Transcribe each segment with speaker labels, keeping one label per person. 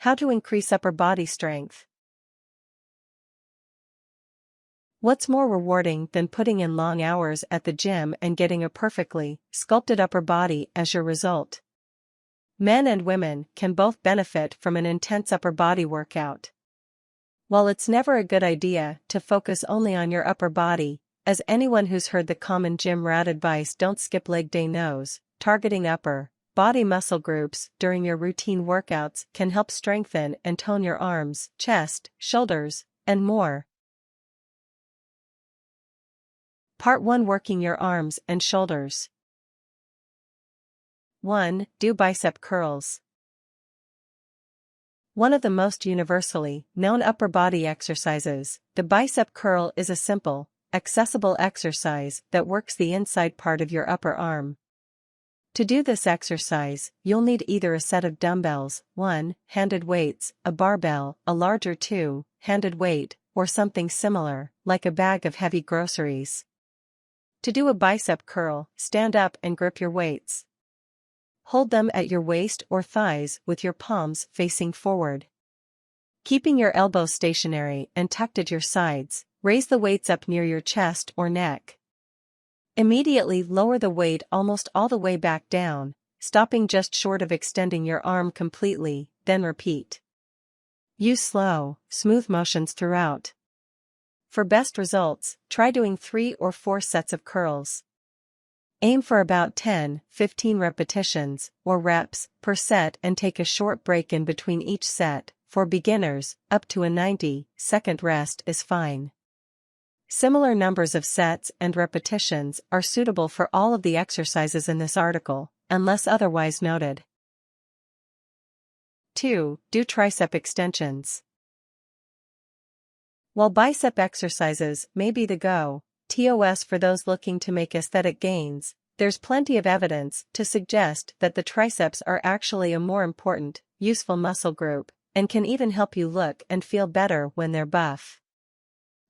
Speaker 1: How to increase upper body strength. What's more rewarding than putting in long hours at the gym and getting a perfectly sculpted upper body as your result? Men and women can both benefit from an intense upper body workout. While it's never a good idea to focus only on your upper body, as anyone who's heard the common gym rat advice "don't skip leg day" knows, targeting upper body muscle groups during your routine workouts can help strengthen and tone your arms, chest, shoulders, and more. Part 1: Working your arms and shoulders. 1. Do bicep curls. One of the most universally known upper body exercises, the bicep curl, is a simple, accessible exercise that works the inside part of your upper arm. To do this exercise, you'll need either a set of dumbbells, 1-handed weights, a barbell, a larger 2-handed weight, or something similar, like a bag of heavy groceries. To do a bicep curl, stand up and grip your weights. Hold them at your waist or thighs with your palms facing forward. Keeping your elbows stationary and tucked at your sides, raise the weights up near your chest or neck. Immediately lower the weight almost all the way back down, stopping just short of extending your arm completely, then repeat. Use slow, smooth motions throughout. For best results, try doing 3 or 4 sets of curls. Aim for about 10-15 repetitions, or reps, per set and take a short break in between each set. For beginners, up to a 90-second rest is fine. Similar numbers of sets and repetitions are suitable for all of the exercises in this article, unless otherwise noted. 2. Do tricep extensions. While bicep exercises may be the go-to for those looking to make aesthetic gains, there's plenty of evidence to suggest that the triceps are actually a more important, useful muscle group, and can even help you look and feel better when they're buff.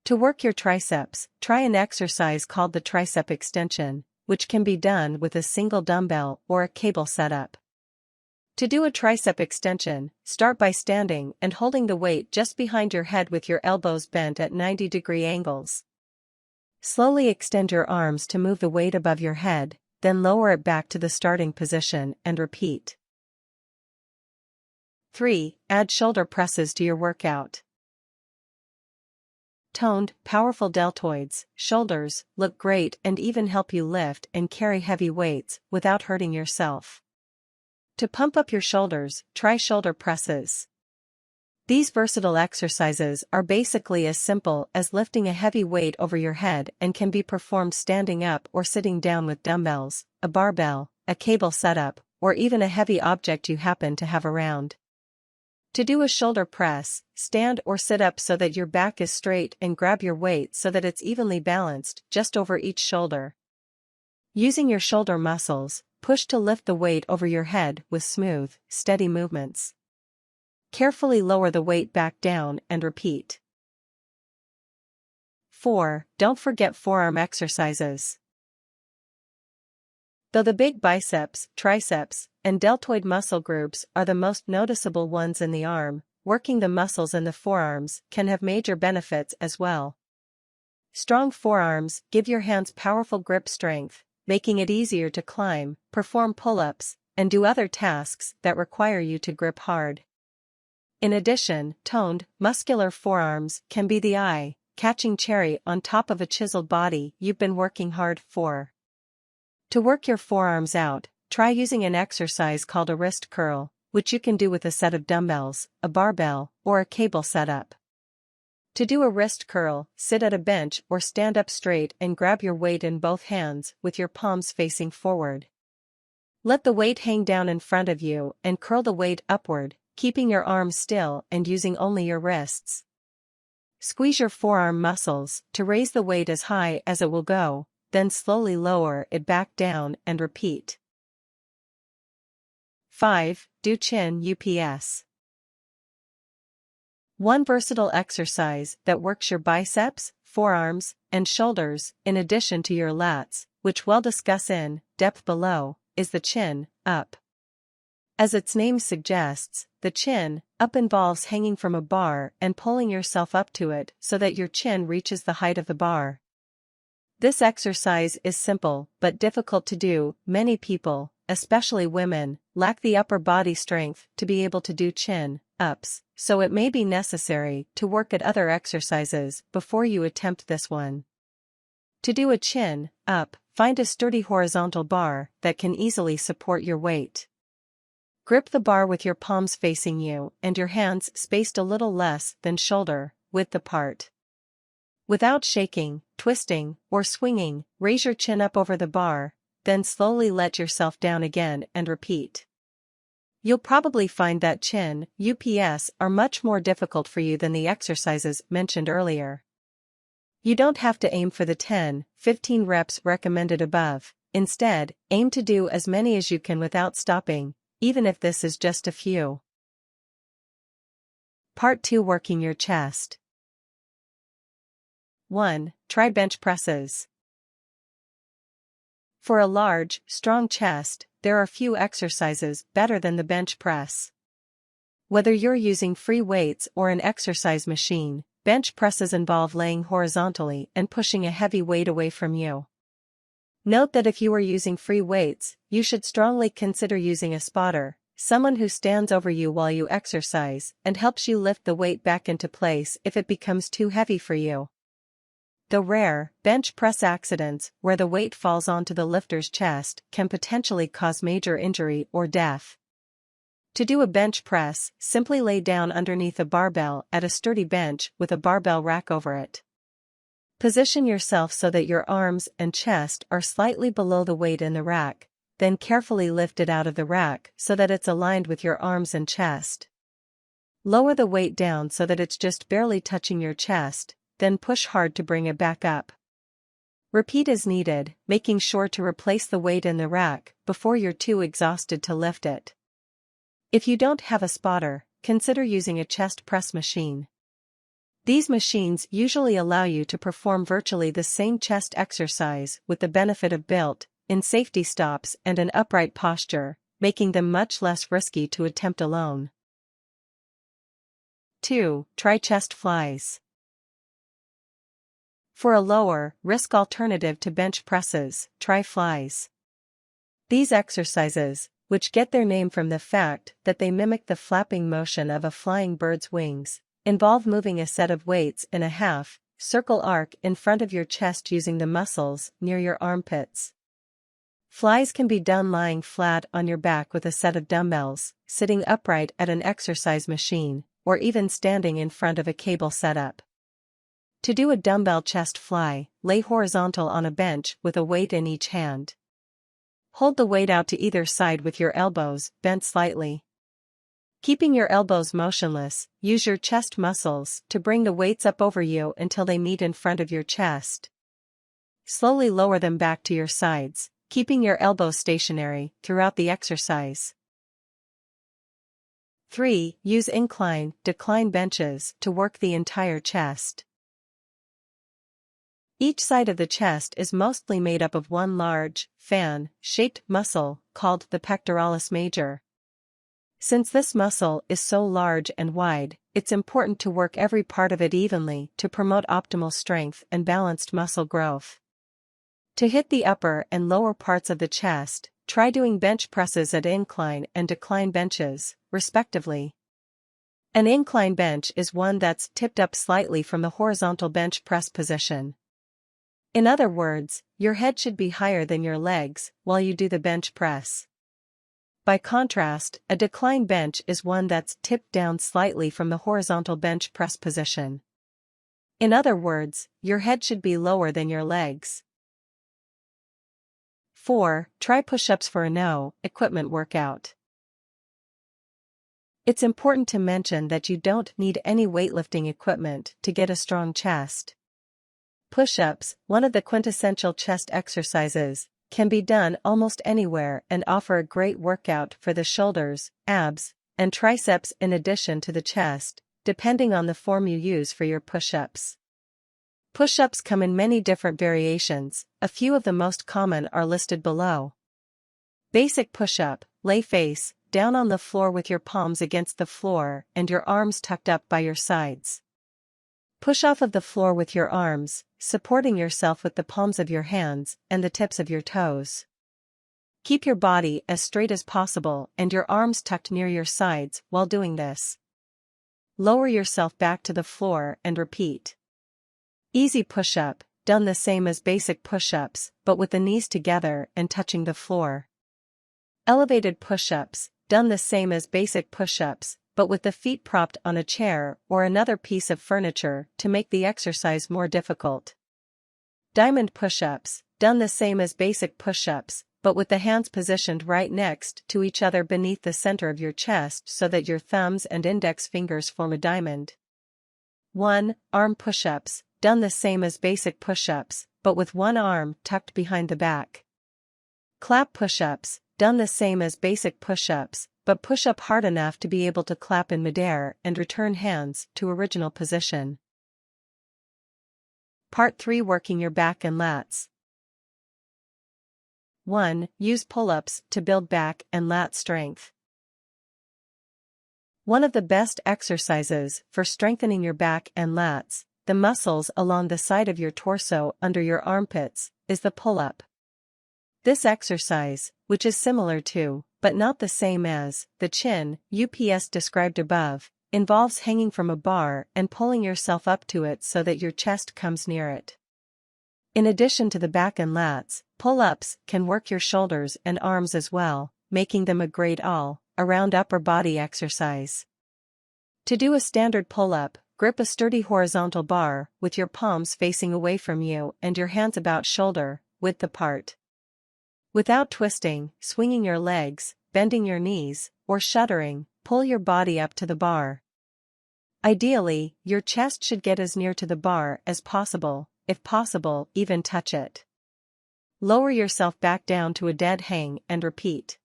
Speaker 1: To work your triceps, try an exercise called the tricep extension, which can be done with a single dumbbell or a cable setup. To do a tricep extension, start by standing and holding the weight just behind your head with your elbows bent at 90-degree angles. Slowly extend your arms to move the weight above your head, then lower it back to the starting position and repeat. 3. Add shoulder presses to your workout. Toned, powerful deltoids, shoulders, look great and even help you lift and carry heavy weights without hurting yourself. To pump up your shoulders, try shoulder presses. These versatile exercises are basically as simple as lifting a heavy weight over your head and can be performed standing up or sitting down with dumbbells, a barbell, a cable setup, or even a heavy object you happen to have around. To do a shoulder press, stand or sit up so that your back is straight and grab your weight so that it's evenly balanced just over each shoulder. Using your shoulder muscles, push to lift the weight over your head with smooth, steady movements. Carefully lower the weight back down and repeat. 4. Don't forget forearm exercises. Though the big biceps, triceps, and deltoid muscle groups are the most noticeable ones in the arm, working the muscles in the forearms can have major benefits as well. Strong forearms give your hands powerful grip strength, making it easier to climb, perform pull-ups, and do other tasks that require you to grip hard. In addition, toned, muscular forearms can be the eye-catching cherry on top of a chiseled body you've been working hard for. To work your forearms out, try using an exercise called a wrist curl, which you can do with a set of dumbbells, a barbell, or a cable setup. To do a wrist curl, sit at a bench or stand up straight and grab your weight in both hands with your palms facing forward. Let the weight hang down in front of you and curl the weight upward, keeping your arms still and using only your wrists. Squeeze your forearm muscles to raise the weight as high as it will go, then slowly lower it back down and repeat. 5. Do chin UPS. One versatile exercise that works your biceps, forearms, and shoulders, in addition to your lats, which we'll discuss in depth below, is the chin up. As its name suggests, the chin up involves hanging from a bar and pulling yourself up to it so that your chin reaches the height of the bar. This exercise is simple but difficult to do. Many people, especially women, lack the upper body strength to be able to do chin-ups, so it may be necessary to work at other exercises before you attempt this one. To do a chin-up, find a sturdy horizontal bar that can easily support your weight. Grip the bar with your palms facing you and your hands spaced a little less than shoulder width apart. Without shaking, twisting, or swinging, raise your chin up over the bar, then slowly let yourself down again and repeat. You'll probably find that chin-ups are much more difficult for you than the exercises mentioned earlier. You don't have to aim for the 10-15 reps recommended above. Instead, aim to do as many as you can without stopping, even if this is just a few. Part 2. Working your chest. 1. Try bench presses. For a large, strong chest, there are few exercises better than the bench press. Whether you're using free weights or an exercise machine, bench presses involve laying horizontally and pushing a heavy weight away from you. Note that if you are using free weights, you should strongly consider using a spotter, someone who stands over you while you exercise and helps you lift the weight back into place if it becomes too heavy for you. The rare bench press accidents where the weight falls onto the lifter's chest can potentially cause major injury or death. To do a bench press, simply lay down underneath a barbell at a sturdy bench with a barbell rack over it. Position yourself so that your arms and chest are slightly below the weight in the rack, then carefully lift it out of the rack so that it's aligned with your arms and chest. Lower the weight down so that it's just barely touching your chest, then push hard to bring it back up. Repeat as needed, making sure to replace the weight in the rack before you're too exhausted to lift it. If you don't have a spotter, consider using a chest press machine. These machines usually allow you to perform virtually the same chest exercise with the benefit of built-in safety stops and an upright posture, making them much less risky to attempt alone. 2. Try chest flies. For a lower-risk alternative to bench presses, try flies. These exercises, which get their name from the fact that they mimic the flapping motion of a flying bird's wings, involve moving a set of weights in a half-circle arc in front of your chest using the muscles near your armpits. Flies can be done lying flat on your back with a set of dumbbells, sitting upright at an exercise machine, or even standing in front of a cable setup. To do a dumbbell chest fly, lay horizontal on a bench with a weight in each hand. Hold the weight out to either side with your elbows bent slightly. Keeping your elbows motionless, use your chest muscles to bring the weights up over you until they meet in front of your chest. Slowly lower them back to your sides, keeping your elbows stationary throughout the exercise. 3. Use incline-decline benches to work the entire chest. Each side of the chest is mostly made up of one large, fan-shaped muscle called the pectoralis major. Since this muscle is so large and wide, it's important to work every part of it evenly to promote optimal strength and balanced muscle growth. To hit the upper and lower parts of the chest, try doing bench presses at incline and decline benches, respectively. An incline bench is one that's tipped up slightly from the horizontal bench press position. In other words, your head should be higher than your legs while you do the bench press. By contrast, a decline bench is one that's tipped down slightly from the horizontal bench press position. In other words, your head should be lower than your legs. 4. Try push-ups for a no-equipment workout. It's important to mention that you don't need any weightlifting equipment to get a strong chest. Push-ups, one of the quintessential chest exercises, can be done almost anywhere and offer a great workout for the shoulders, abs, and triceps in addition to the chest, depending on the form you use for your push-ups. Push-ups come in many different variations, a few of the most common are listed below. Basic push-up, lay face down on the floor with your palms against the floor and your arms tucked up by your sides. Push off of the floor with your arms, supporting yourself with the palms of your hands and the tips of your toes. Keep your body as straight as possible and your arms tucked near your sides while doing this. Lower yourself back to the floor and repeat. Easy push-up, done the same as basic push-ups, but with the knees together and touching the floor. Elevated push-ups, done the same as basic push-ups, but with the feet propped on a chair or another piece of furniture to make the exercise more difficult. Diamond push-ups, done the same as basic push-ups, but with the hands positioned right next to each other beneath the center of your chest so that your thumbs and index fingers form a diamond. 1. Arm push-ups, done the same as basic push-ups, but with one arm tucked behind the back. Clap push-ups, done the same as basic push-ups, but push up hard enough to be able to clap in midair and return hands to original position. Part 3. Working your back and lats. 1. Use pull-ups to build back and lat strength. One of the best exercises for strengthening your back and lats, the muscles along the side of your torso under your armpits, is the pull-up. This exercise, which is similar to, but not the same as, the chin UPS described above, involves hanging from a bar and pulling yourself up to it so that your chest comes near it. In addition to the back and lats, pull-ups can work your shoulders and arms as well, making them a great all-around upper body exercise. To do a standard pull-up, grip a sturdy horizontal bar with your palms facing away from you and your hands about shoulder width apart. Without twisting, swinging your legs, bending your knees, or shuddering, pull your body up to the bar. Ideally, your chest should get as near to the bar as possible, if possible, even touch it. Lower yourself back down to a dead hang and repeat.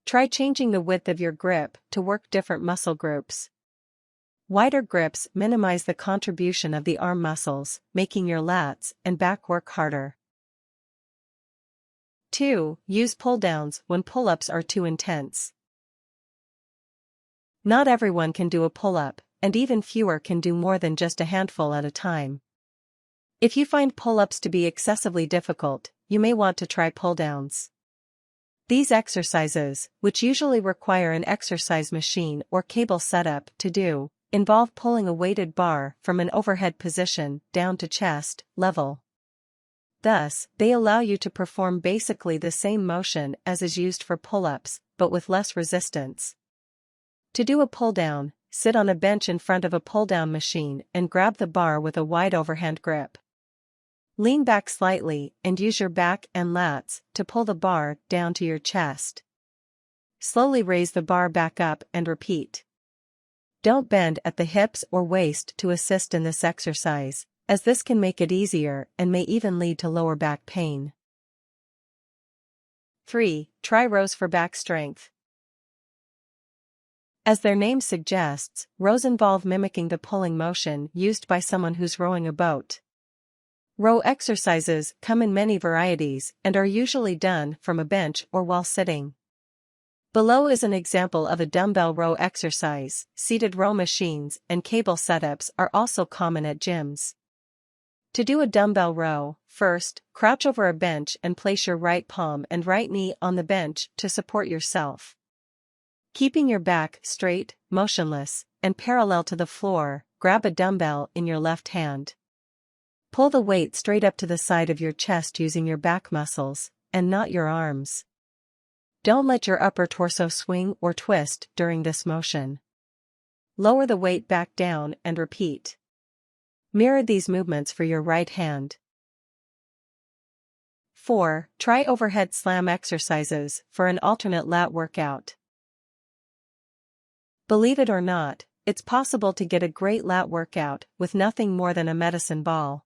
Speaker 1: Try changing the width of your grip to work different muscle groups. Wider grips minimize the contribution of the arm muscles, making your lats and back work harder. 2. Use pull-downs when pull-ups are too intense. Not everyone can do a pull-up, and even fewer can do more than just a handful at a time. If you find pull-ups to be excessively difficult, you may want to try pull-downs. These exercises, which usually require an exercise machine or cable setup to do, involve pulling a weighted bar from an overhead position down to chest level. Thus, they allow you to perform basically the same motion as is used for pull-ups, but with less resistance. To do a pull-down, sit on a bench in front of a pull-down machine and grab the bar with a wide overhand grip. Lean back slightly and use your back and lats to pull the bar down to your chest. Slowly raise the bar back up and repeat. Don't bend at the hips or waist to assist in this exercise, as this can make it easier and may even lead to lower back pain. 3. Try rows for back strength. As their name suggests, rows involve mimicking the pulling motion used by someone who's rowing a boat. Row exercises come in many varieties and are usually done from a bench or while sitting. Below is an example of a dumbbell row exercise. Seated row machines and cable setups are also common at gyms. To do a dumbbell row, first, crouch over a bench and place your right palm and right knee on the bench to support yourself. Keeping your back straight, motionless, and parallel to the floor, grab a dumbbell in your left hand. Pull the weight straight up to the side of your chest using your back muscles, and not your arms. Don't let your upper torso swing or twist during this motion. Lower the weight back down and repeat. Mirror these movements for your right hand. 4. Try overhead slam exercises for an alternate lat workout. Believe it or not, it's possible to get a great lat workout with nothing more than a medicine ball.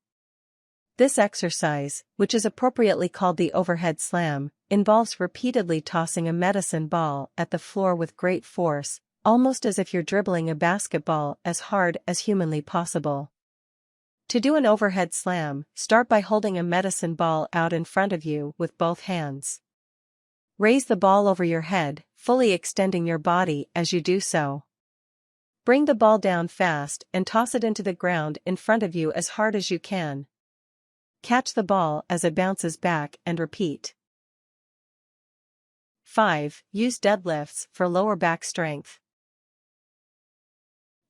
Speaker 1: This exercise, which is appropriately called the overhead slam, involves repeatedly tossing a medicine ball at the floor with great force, almost as if you're dribbling a basketball as hard as humanly possible. To do an overhead slam, start by holding a medicine ball out in front of you with both hands. Raise the ball over your head, fully extending your body as you do so. Bring the ball down fast and toss it into the ground in front of you as hard as you can. Catch the ball as it bounces back and repeat. 5. Use deadlifts for lower back strength.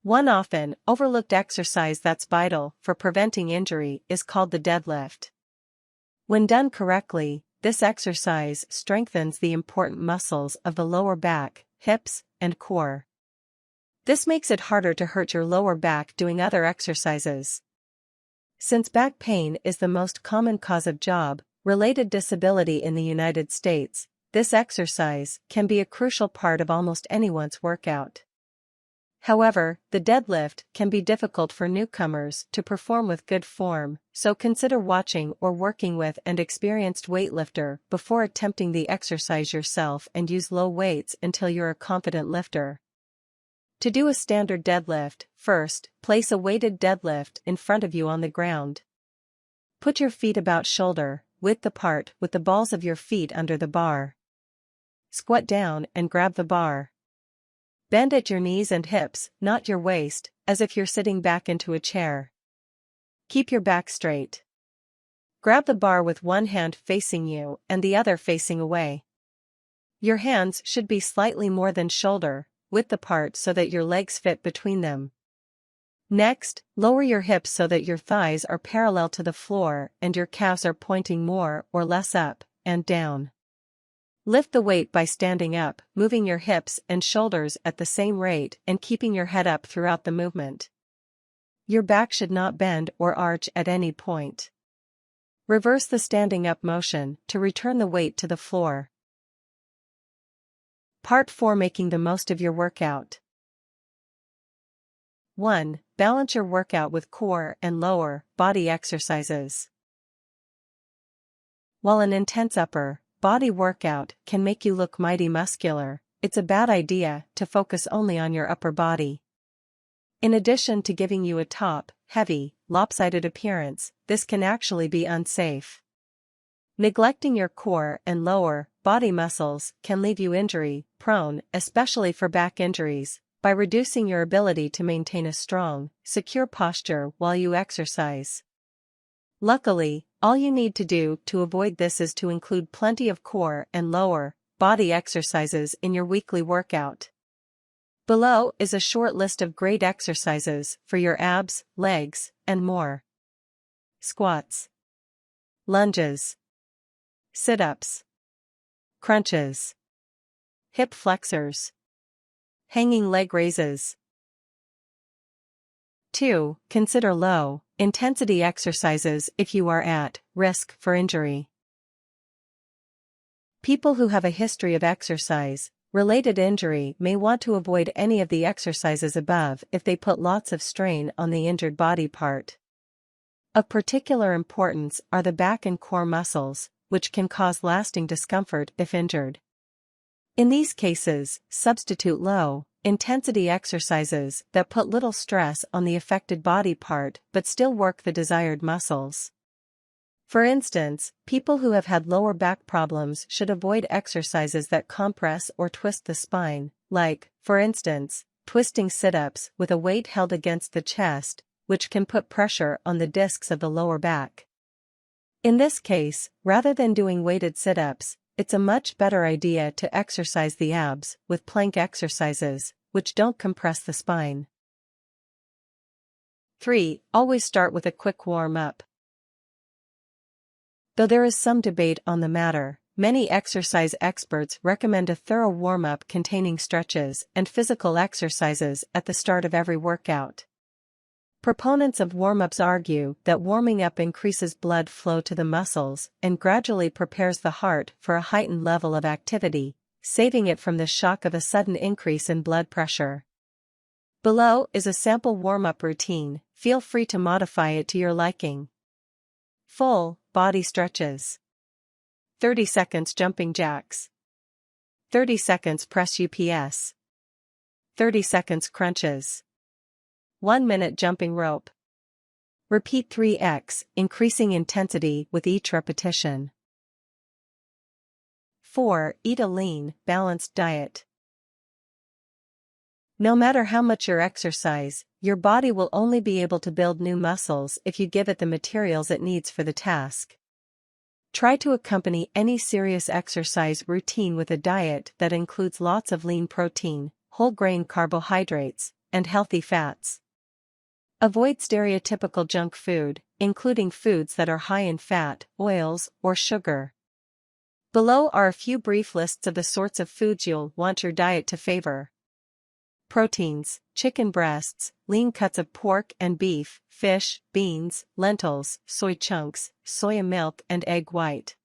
Speaker 1: One often overlooked exercise that's vital for preventing injury is called the deadlift. When done correctly, this exercise strengthens the important muscles of the lower back, hips, and core. This makes it harder to hurt your lower back doing other exercises. Since back pain is the most common cause of job-related disability in the United States, this exercise can be a crucial part of almost anyone's workout. However, the deadlift can be difficult for newcomers to perform with good form, so consider watching or working with an experienced weightlifter before attempting the exercise yourself, and use low weights until you're a confident lifter. To do a standard deadlift, first, place a weighted deadlift in front of you on the ground. Put your feet about shoulder width apart with the balls of your feet under the bar. Squat down and grab the bar. Bend at your knees and hips, not your waist, as if you're sitting back into a chair. Keep your back straight. Grab the bar with one hand facing you and the other facing away. Your hands should be slightly more than shoulder width apart so that your legs fit between them. Next, lower your hips so that your thighs are parallel to the floor and your calves are pointing more or less up and down. Lift the weight by standing up, moving your hips and shoulders at the same rate and keeping your head up throughout the movement. Your back should not bend or arch at any point. Reverse the standing up motion to return the weight to the floor. Part 4. Making the most of your workout. 1. Balance your workout with core and lower body exercises. While an intense upper body workout can make you look mighty muscular, it's a bad idea to focus only on your upper body. In addition to giving you a top, heavy, lopsided appearance, this can actually be unsafe. Neglecting your core and lower body muscles can leave you injury-prone, especially for back injuries, by reducing your ability to maintain a strong, secure posture while you exercise. Luckily, all you need to do to avoid this is to include plenty of core and lower body exercises in your weekly workout. Below is a short list of great exercises for your abs, legs, and more. Squats, lunges, sit-ups, crunches, hip flexors, hanging leg raises. 2. Consider low-intensity exercises if you are at risk for injury. People who have a history of exercise-related injury may want to avoid any of the exercises above if they put lots of strain on the injured body part. Of particular importance are the back and core muscles, which can cause lasting discomfort if injured. In these cases, substitute low-intensity exercises that put little stress on the affected body part but still work the desired muscles. For instance, people who have had lower back problems should avoid exercises that compress or twist the spine, like, for instance, twisting sit-ups with a weight held against the chest, which can put pressure on the discs of the lower back. In this case, rather than doing weighted sit-ups, it's a much better idea to exercise the abs with plank exercises, which don't compress the spine. 3. Always start with a quick warm-up. Though there is some debate on the matter, many exercise experts recommend a thorough warm-up containing stretches and physical exercises at the start of every workout. Proponents of warm-ups argue that warming up increases blood flow to the muscles and gradually prepares the heart for a heightened level of activity, saving it from the shock of a sudden increase in blood pressure. Below is a sample warm-up routine. Feel free to modify it to your liking. Full body stretches. 30 seconds jumping jacks. 30 seconds press UPS. 30 seconds crunches. 1 minute jumping rope. Repeat 3x, increasing intensity with each repetition. 4. Eat a lean, balanced diet. No matter how much you exercise, your body will only be able to build new muscles if you give it the materials it needs for the task. Try to accompany any serious exercise routine with a diet that includes lots of lean protein, whole grain carbohydrates, and healthy fats. Avoid stereotypical junk food, including foods that are high in fat, oils, or sugar. Below are a few brief lists of the sorts of foods you'll want your diet to favor. Proteins: chicken breasts, lean cuts of pork and beef, fish, beans, lentils, soy chunks, soya milk and egg white.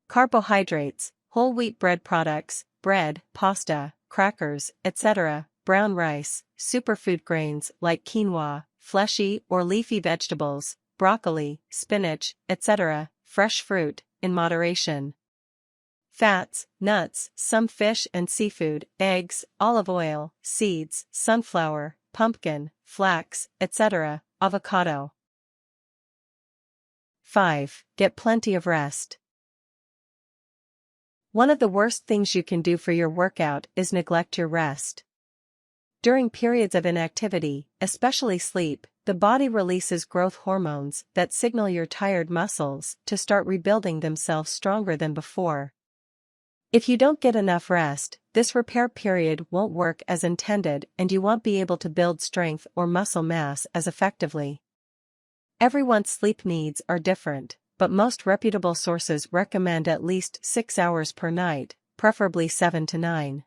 Speaker 1: Carbohydrates: whole wheat bread products, bread, pasta, crackers, etc., brown rice, superfood grains like quinoa, fleshy or leafy vegetables, broccoli, spinach, etc., fresh fruit, in moderation. Fats: nuts, some fish and seafood, eggs, olive oil, seeds, sunflower, pumpkin, flax, etc., avocado. 5. Get plenty of rest. One of the worst things you can do for your workout is neglect your rest. During periods of inactivity, especially sleep, the body releases growth hormones that signal your tired muscles to start rebuilding themselves stronger than before. If you don't get enough rest, this repair period won't work as intended and you won't be able to build strength or muscle mass as effectively. Everyone's sleep needs are different, but most reputable sources recommend at least 6 hours per night, preferably 7 to 9.